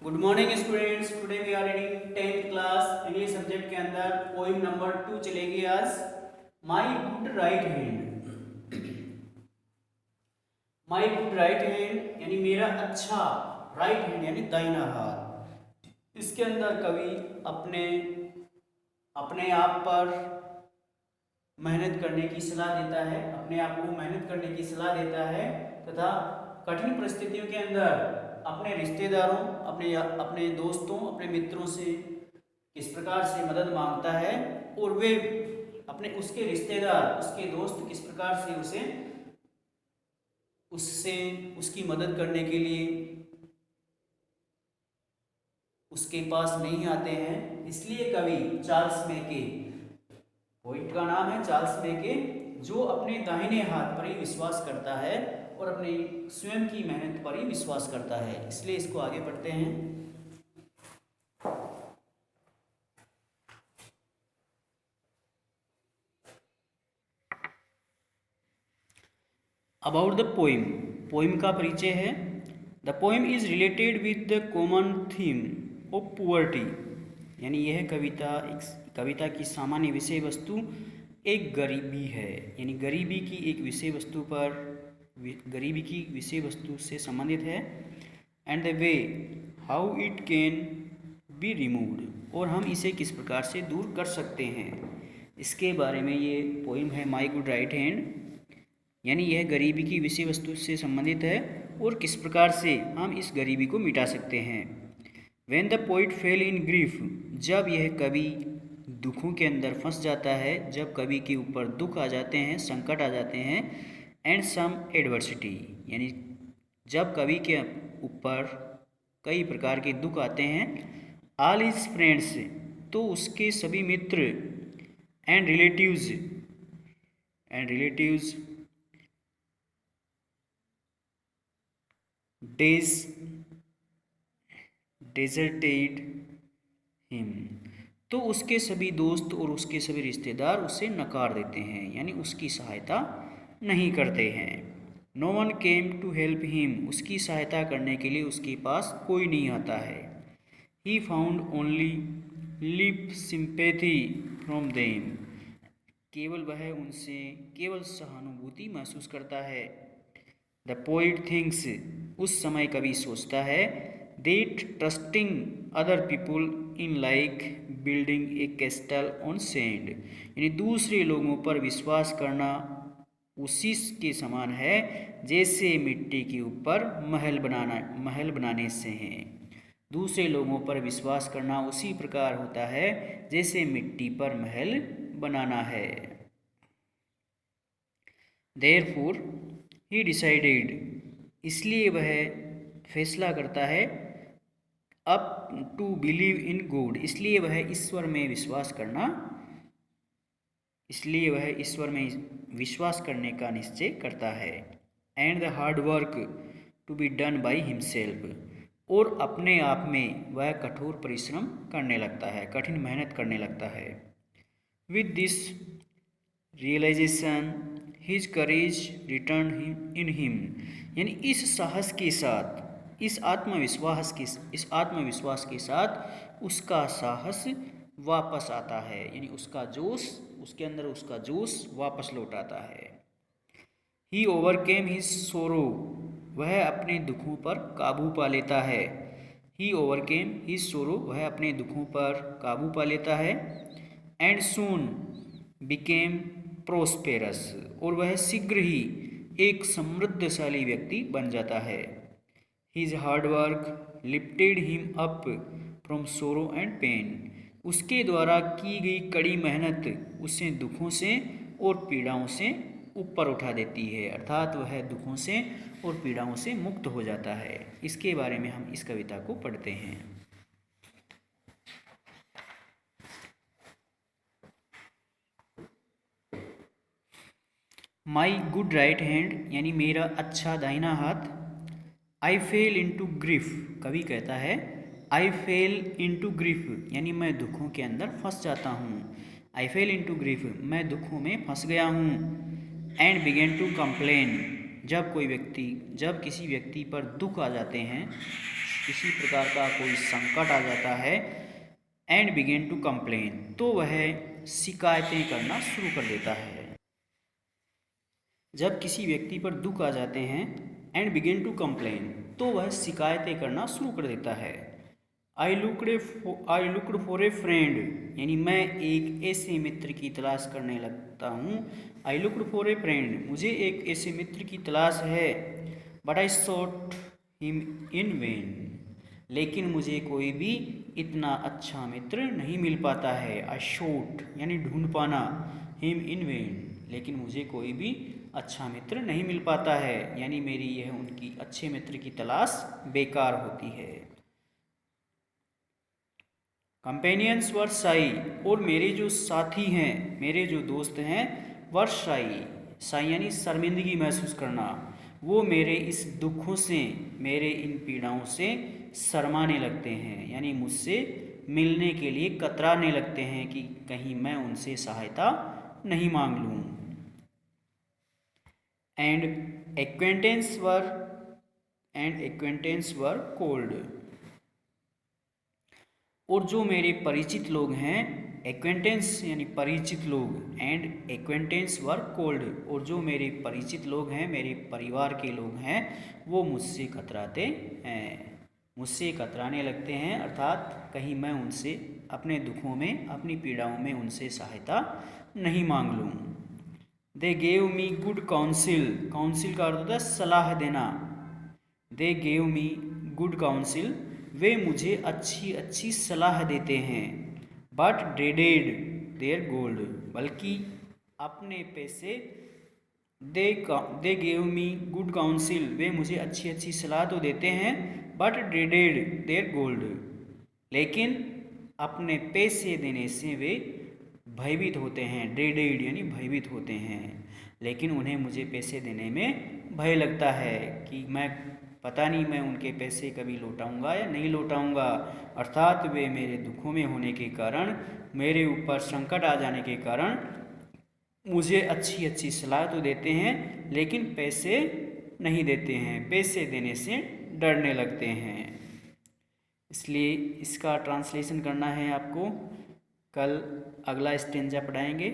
Good morning students. Today we are reading 10th class English subject के अंदर poem number 2 चलेगी आज। My good right hand. My good right hand यानी मेरा अच्छा राइट हैंड यानी दाहिना हाथ। इसके अंदर कवि अपने अपने आप पर मेहनत करने की सलाह देता है, अपने आप को मेहनत करने की सलाह देता है तथा कठिन परिस्थितियों के अंदर अपने रिश्तेदारों, अपने दोस्तों, अपने मित्रों से किस प्रकार से मदद मांगता है और वे अपने उसके रिश्तेदार, उसके दोस्त किस प्रकार से उससे उसकी मदद करने के लिए उसके पास नहीं आते हैं। इसलिए कवि चार्ल्स मेके, पोइट का नाम है चार्ल्स मेके, जो अपने दाहिने हाथ पर ही विश्वास करता है और अपनी स्वयं की मेहनत पर ही विश्वास करता है। इसलिए इसको आगे पढ़ते हैं। अबाउट द पोइम, पोइम का परिचय है। The poem is related with the common theme of poverty, यानी यह कविता की सामान्य विषय वस्तु एक गरीबी है, यानी गरीबी की एक विषय वस्तु पर गरीबी की विषय वस्तु से संबंधित है। And the way how it can be removed, और हम इसे किस प्रकार से दूर कर सकते हैं, इसके बारे में ये पोइम है माई गुड राइट हैंड। यानी यह गरीबी की विषय वस्तु से संबंधित है और किस प्रकार से हम इस गरीबी को मिटा सकते हैं। When the poet fail in grief, जब यह कवि दुखों के अंदर फंस जाता है, जब कवि के ऊपर दुख आ जाते हैं, संकट आ जाते हैं। एंड सम एडवर्सिटी, यानी जब कवि के ऊपर कई प्रकार के दुख आते हैं। ऑल हिज फ्रेंड्स, तो उसके सभी मित्र। एंड रिलेटिव्स डेजर्टेड हिम, तो उसके सभी दोस्त और उसके सभी रिश्तेदार उसे नकार देते हैं, यानी उसकी सहायता नहीं करते हैं। No one came to help him, उसकी सहायता करने के लिए उसके पास कोई नहीं आता है। He found only lip sympathy from them, केवल वह उनसे केवल सहानुभूति महसूस करता है। द पोइट थिंक्स, उस समय कवि सोचता है, that trusting other people in like building A castle on sand, यानी दूसरे लोगों पर विश्वास करना उसी के समान है जैसे मिट्टी के ऊपर महल बनाने से है। दूसरे लोगों पर विश्वास करना उसी प्रकार होता है जैसे मिट्टी पर महल बनाना है। देयरफॉर ही डिसाइडेड, इसलिए वह फैसला करता है, up to believe in God, इसलिए वह ईश्वर में विश्वास करने का निश्चय करता है। And the hard work to be done by himself, और अपने आप में वह कठोर परिश्रम करने लगता है, कठिन मेहनत करने लगता है। With this realization his courage return in him, यानी इस साहस के साथ, इस आत्मविश्वास के साथ उसका साहस वापस आता है, यानी उसका जोश, उसके अंदर उसका जोश वापस लौट आता है। ही ओवरकेम हिज सोरो, वह अपने दुखों पर काबू पा लेता है। ही ओवरकेम हिज सोरो, वह अपने दुखों पर काबू पा लेता है। एंड सून बिकेम प्रोस्पेरस, और वह शीघ्र ही एक समृद्धशाली व्यक्ति बन जाता है। His hard work lifted him up from sorrow and pain, उसके द्वारा की गई कड़ी मेहनत उसे दुखों से और पीड़ाओं से ऊपर उठा देती है, अर्थात वह दुखों से और पीड़ाओं से मुक्त हो जाता है। इसके बारे में हम इस कविता को पढ़ते हैं। माई गुड राइट हैंड, यानी मेरा अच्छा दाहिना हाथ। आई फेल इंटू ग्रीफ, कवि कहता है आई फेल इंटू ग्रीफ, यानी मैं दुखों के अंदर फंस जाता हूँ। आई फेल इंटू ग्रीफ, मैं दुखों में फंस गया हूँ। एंड बिगेन टू कंप्लेन, जब किसी व्यक्ति पर दुख आ जाते हैं, किसी प्रकार का कोई संकट आ जाता है, एंड बिगिन टू कंप्लेन, तो वह शिकायतें करना शुरू कर देता है। जब किसी व्यक्ति पर दुख आ जाते हैं, एंड बिगिन टू कंप्लेन, तो वह शिकायतें करना शुरू कर देता है। आई लुकड फॉर ए फ्रेंड, यानी मैं एक ऐसे मित्र की तलाश करने लगता हूँ। I looked for a friend, मुझे एक ऐसे मित्र की तलाश है। But I sought him in vain, लेकिन मुझे कोई भी इतना अच्छा मित्र नहीं मिल पाता है। आई शॉट यानी ढूंढ पाना, हिम इन वेन, लेकिन मुझे कोई भी अच्छा मित्र नहीं मिल पाता है, यानी मेरी यह उनकी अच्छे मित्र की तलाश बेकार होती है। कंपेनियंस वर शाई, और मेरे जो साथी हैं, मेरे जो दोस्त हैं, वर शाई, शाई यानी शर्मिंदगी महसूस करना, वो मेरे इस दुखों से, मेरे इन पीड़ाओं से शर्माने लगते हैं, यानी मुझसे मिलने के लिए कतराने लगते हैं कि कहीं मैं उनसे सहायता नहीं मांग लूँ। एंड एक्वेंटेंस वर कोल्ड, और जो मेरे परिचित लोग हैं, एक्वेंटेंस यानी परिचित लोग, एंड एक्वेंटेंस वर कोल्ड, और जो मेरे परिचित लोग हैं, मेरे परिवार के लोग हैं, वो मुझसे कतराते हैं, मुझसे कतराने लगते हैं, अर्थात कहीं मैं उनसे अपने दुखों में, अपनी पीड़ाओं में उनसे सहायता नहीं मांग लूँ। They gave me good counsel, counsel का अर्थ होता है सलाह देना। They gave me good counsel, वे मुझे अच्छी अच्छी सलाह देते हैं। बट ड्रेडेड देयर गोल्ड, बल्कि अपने पैसे, they gave me good counsel, वे मुझे अच्छी अच्छी सलाह तो देते हैं, बट ड्रेडेड देयर गोल्ड, लेकिन अपने पैसे देने से वे भयभीत होते हैं। ड्रेडेड यानी भयभीत होते हैं, लेकिन उन्हें मुझे पैसे देने में भय लगता है कि मैं पता नहीं मैं उनके पैसे कभी लौटाऊंगा या नहीं लौटाऊंगा, अर्थात वे मेरे दुखों में होने के कारण, मेरे ऊपर संकट आ जाने के कारण मुझे अच्छी अच्छी सलाह तो देते हैं, लेकिन पैसे नहीं देते हैं, पैसे देने से डरने लगते हैं। इसलिए इसका ट्रांसलेशन करना है आपको, कल अगला स्टेंजा पढ़ाएंगे।